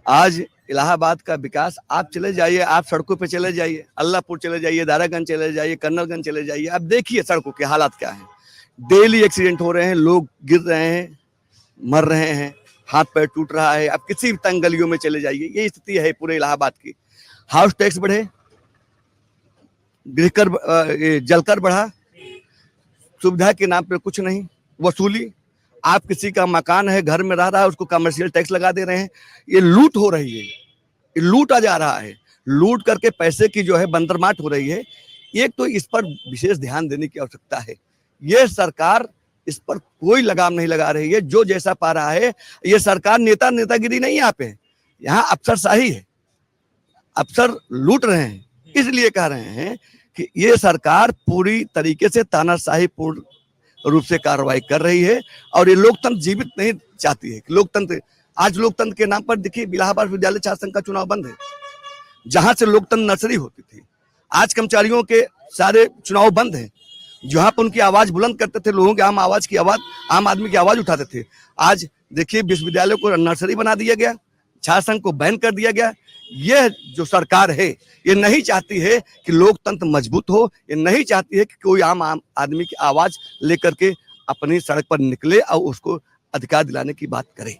आज इलाहाबाद का विकास, आप चले जाइए, आप सड़कों पे चले जाइए, अल्लाहपुर चले जाइए, दारागंज चले जाइए, कन्नलगंज चले जाइए, आप देखिए सड़कों के हालात क्या हैं। डेली एक्सीडेंट हो रहे हैं, लोग गिर रहे हैं, मर रहे हैं, हाथ पैर टूट रहा है। आप किसी भी तंग गलियों में चले जाइए, ये स्थिति है पूरे इलाहाबाद की। हाउस टैक्स बढ़े, गिरकर जलकर बढ़ा, सुविधा के नाम पे कुछ नहीं, वसूली। आप किसी का मकान है, घर में रह रहा है, उसको कमर्शियल टैक्स लगा दे रहे हैं। ये लूट हो रही है, ये लूटा जा रहा है। लूट करके पैसे की जो है बंदरमाट हो रही है। एक तो इस पर विशेष ध्यान देने की आवश्यकता है। ये सरकार इस पर कोई लगाम नहीं लगा रही है, जो जैसा पा रहा है। ये सरकार नेतागिरी नहीं, यहाँ पे यहाँ अफसरशाही है, अफसर लूट रहे हैं। इसलिए कह रहे हैं कि ये सरकार पूरी तरीके से तानाशाही पूर्ण रूप से कार्रवाई कर रही है और ये लोकतंत्र जीवित नहीं चाहती है। लोकतंत्र, आज लोकतंत्र के नाम पर देखिए इलाहाबाद विद्यालय छात्र संघ का चुनाव बंद है, जहां से लोकतंत्र नर्सरी होती थी। आज कर्मचारियों के सारे चुनाव बंद हैं, जहां पर उनकी आवाज बुलंद करते थे, लोगों की आम आदमी की आवाज उठाते थे। आज देखिए विश्वविद्यालय को नर्सरी बना दिया गया, छात्र संघ को बैन कर दिया गया। यह जो सरकार है, ये नहीं चाहती है कि लोकतंत्र मजबूत हो, ये नहीं चाहती है कि कोई आम आदमी की आवाज लेकर के अपनी सड़क पर निकले और उसको अधिकार दिलाने की बात करे।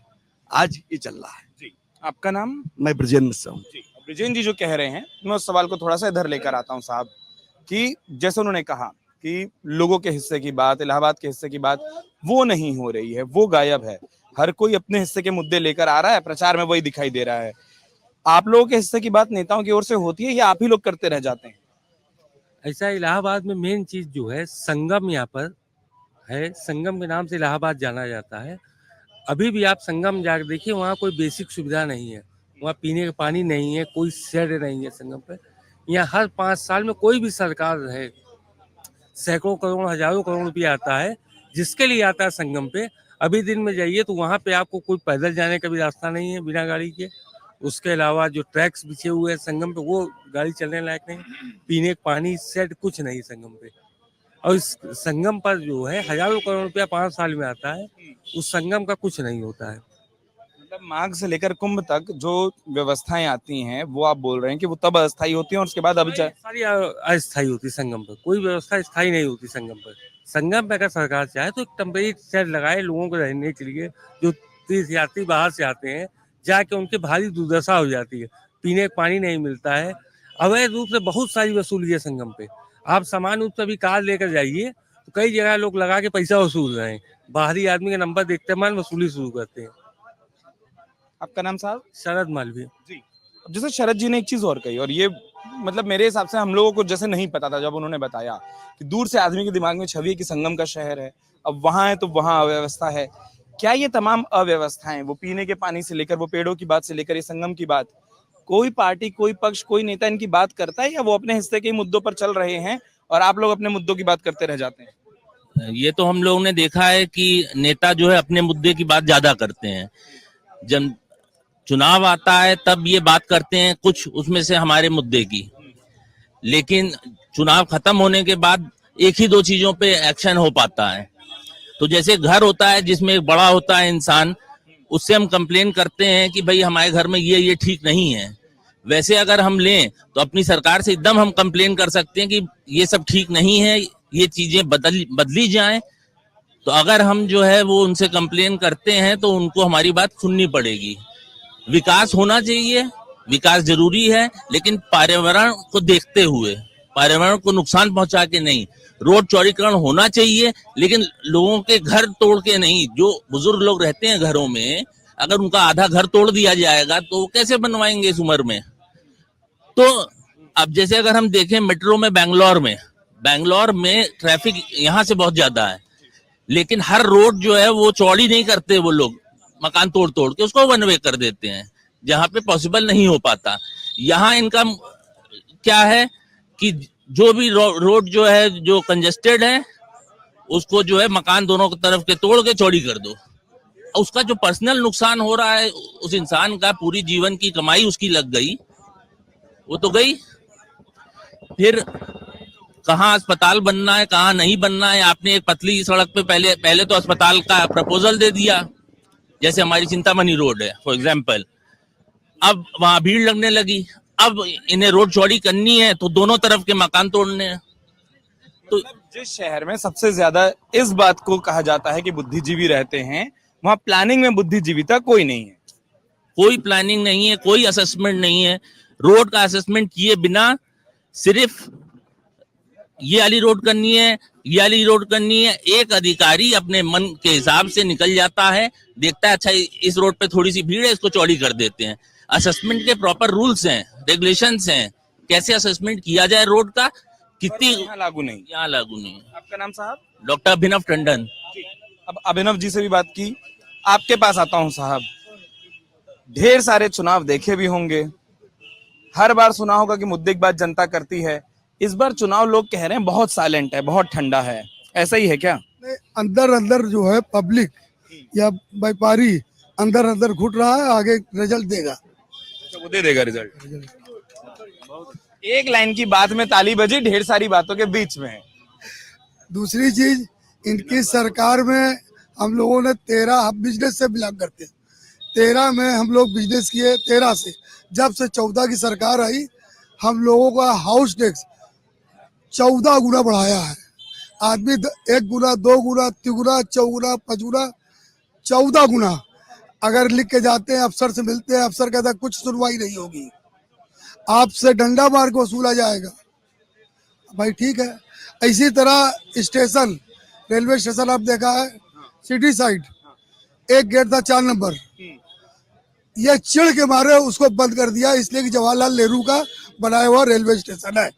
आज ये चल रहा है। जी, आपका नाम? मैं ब्रजेंद्र मिश्रा हूँ। ब्रजेंद्र जी जो कह रहे हैं, मैं उस सवाल को थोड़ा सा इधर लेकर आता हूँ साहब, कि जैसे उन्होंने कहा कि लोगों के हिस्से की बात, इलाहाबाद के हिस्से की बात वो नहीं हो रही है, वो गायब है। हर कोई अपने हिस्से के मुद्दे लेकर आ रहा है, प्रचार में वही दिखाई दे रहा है। आप लोगों के हिस्से की बात नेताओं की ओर से होती है या आप ही लोग करते रह जाते हैं? ऐसा इलाहाबाद में मेन चीज जो है संगम यहाँ पर है। संगम के नाम से इलाहाबाद जाना जाता है। अभी भी आप संगम जाकर देखिए, वहाँ कोई बेसिक सुविधा नहीं है। वहाँ पीने का पानी नहीं है, कोई शेड नहीं है संगम पे। यहाँ हर 5 साल में कोई भी सरकार रहे, सैकड़ों करोड़, हजारों करोड़ रुपया आता है, जिसके लिए आता है संगम पे। अभी दिन में जाइए तो वहाँ पे आपको कोई पैदल जाने का भी रास्ता नहीं है बिना गाड़ी के। उसके अलावा जो ट्रैक्स बिछे हुए हैं संगम पे, वो गाड़ी चलने लायक नहीं। पीने का पानी, सेट कुछ नहीं संगम पे। और इस संगम पर जो है हजारों करोड़ रुपया 5 साल में आता है, उस संगम का कुछ नहीं होता है। मतलब माघ से लेकर कुंभ तक जो व्यवस्थाएं आती हैं, वो आप बोल रहे हैं कि वो तब अस्थायी होती हैं और उसके बाद अभी सारी अस्थायी होती संगम पर। कोई व्यवस्था स्थायी नहीं होती संगम पर। संगम पे अगर सरकार चाहे तो एक टेम्परेरी शेड लगाए लोगों को रहने के लिए। जो तीर्थयात्री बाहर से आते हैं, जाके उनकी भारी दुर्दशा हो जाती है, पीने का पानी नहीं मिलता है। अवैध रूप से बहुत सारी वसूली है संगम पे। आप सामान्य रूप से अभी कार लेकर जाइए तो कई जगह लोग लगा के पैसा वसूल रहे हैं। बाहरी आदमी का नंबर देखते मान वसूली शुरू करते हैं। आपका नाम साहब? शरद मालवीय जी। जैसे शरद जी ने एक चीज और कही, और ये मतलब मेरे हिसाब से हम लोगों को जैसे नहीं पता था, जब उन्होंने बताया कि दूर से आदमी के दिमाग में छवि है कि संगम का शहर है, अब वहां है तो वहां अव्यवस्था है। क्या ये तमाम अव्यवस्थाएं, वो पीने के पानी से लेकर, वो पेड़ों की बात से लेकर, ये संगम की बात, कोई पार्टी, कोई पक्ष, कोई नेता इनकी बात करता है, या वो अपने हिस्से के मुद्दों पर चल रहे हैं और आप लोग अपने मुद्दों की बात करते रह जाते हैं? ये तो हम लोगों ने देखा है कि नेता जो है अपने मुद्दे की बात ज्यादा करते हैं। जब चुनाव आता है तब ये बात करते हैं कुछ उसमें से हमारे मुद्दे की, लेकिन चुनाव खत्म होने के बाद एक ही 2 चीजों पे एक्शन हो पाता है। तो जैसे घर होता है जिसमें एक बड़ा होता है इंसान, उससे हम कंप्लेन करते हैं कि भाई हमारे घर में ये ठीक नहीं है। वैसे अगर हम लें तो अपनी सरकार से एकदम हम कंप्लेन कर सकते हैं कि ये सब ठीक नहीं है, ये चीजें बदली जाएं। तो अगर हम जो है वो उनसे कंप्लेन करते हैं तो उनको हमारी बात सुननी पड़ेगी। विकास होना चाहिए, विकास जरूरी है, लेकिन पर्यावरण को देखते हुए, पर्यावरण को नुकसान पहुंचा के नहीं। रोड चौड़ीकरण होना चाहिए, लेकिन लोगों के घर तोड़ के नहीं। जो बुजुर्ग लोग रहते हैं घरों में, अगर उनका आधा घर तोड़ दिया जाएगा तो कैसे बनवाएंगे इस उम्र में? तो अब जैसे अगर हम देखें मेट्रो में, बैंगलोर में ट्रैफिक यहाँ से बहुत ज्यादा है, लेकिन हर रोड जो है वो चौड़ी नहीं करते वो लोग, मकान तोड़ के उसको वन वे कर देते हैं, जहां पे पॉसिबल नहीं हो पाता। यहाँ इनका क्या है कि जो भी रोड जो है जो कंजेस्टेड है, उसको जो है मकान दोनों तरफ के तोड़ के चौड़ी कर दो। उसका जो पर्सनल नुकसान हो रहा है, उस इंसान का पूरी जीवन की कमाई उसकी लग गई, वो तो गई। फिर कहाँ अस्पताल बनना है, कहाँ नहीं बनना है। आपने एक पतली सड़क पे पहले तो अस्पताल का प्रपोजल दे दिया, जैसे हमारी चिंतामणि रोड है फॉर एग्जाम्पल। अब वहां भीड़ लगने लगी। अब इन्हें रोड चौड़ी करनी है तो दोनों तरफ के मकान तोड़ने हैं। तो जिस शहर में सबसे ज्यादा इस बात को कहा जाता है कि बुद्धिजीवी रहते हैं, वहां प्लानिंग में बुद्धिजीविता कोई नहीं है। कोई प्लानिंग नहीं है, कोई असेसमेंट नहीं है। रोड का असेसमेंट किए बिना सिर्फ ये वाली रोड करनी है, ये वाली रोड करनी है, एक अधिकारी अपने मन के हिसाब से निकल जाता है, देखता है अच्छा इस रोड पे थोड़ी सी भीड़ है, इसको चौड़ी कर देते हैं। असेसमेंट के प्रॉपर रूल्स हैं, रेगुलेशंस हैं, कैसे असेसमेंट किया जाए रोड का, कितनी यहाँ लागू नहीं। यहाँ लागू नहीं है। आपका नाम साहब? डॉक्टर अभिनव टंडन। अब अभिनव जी से भी बात की, आपके पास आता हूं साहब। ढेर सारे चुनाव देखे भी होंगे, हर बार सुना होगा कि मुद्दे की बात जनता करती है। इस बार चुनाव लोग कह रहे हैं बहुत साइलेंट है, बहुत ठंडा है, ऐसा ही है क्या? अंदर अंदर जो है पब्लिक या व्यापारी अंदर अंदर घुट रहा है, आगे रिजल्ट देगा। अच्छा, वो दे देगा रिजल्ट। एक लाइन की बात में ताली बजी, ढेर सारी बातों के बीच में है। दूसरी चीज, इनकी सरकार में हम लोगों ने 13, हम बिजनेस से बिलोंग करते हैं, 13 में हम लोग बिजनेस किए, 13 से जब से 14 की सरकार आई, हम लोगों का हाउस टैक्स 14 गुना बढ़ाया है। आदमी 1 गुना, 2 गुना, 3 गुना, 4 गुना, 5 गुना, 14 गुना अगर लिख के जाते हैं, अफसर से मिलते हैं, अफसर कहता है कुछ सुनवाई नहीं होगी, आपसे डंडा मार के वसूला जाएगा। भाई ठीक है। इसी तरह स्टेशन, रेलवे स्टेशन आप देखा है, सिटी साइड एक गेट था 4 नंबर, ये चिढ़ के मारे उसको बंद कर दिया, इसलिए कि जवाहरलाल नेहरू का बनाया हुआ रेलवे स्टेशन है।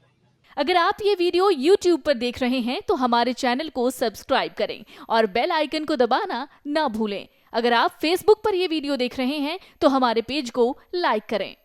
अगर आप ये वीडियो YouTube पर देख रहे हैं तो हमारे चैनल को सब्सक्राइब करें और बेल आइकन को दबाना ना भूलें। अगर आप Facebook पर ये वीडियो देख रहे हैं तो हमारे पेज को लाइक करें।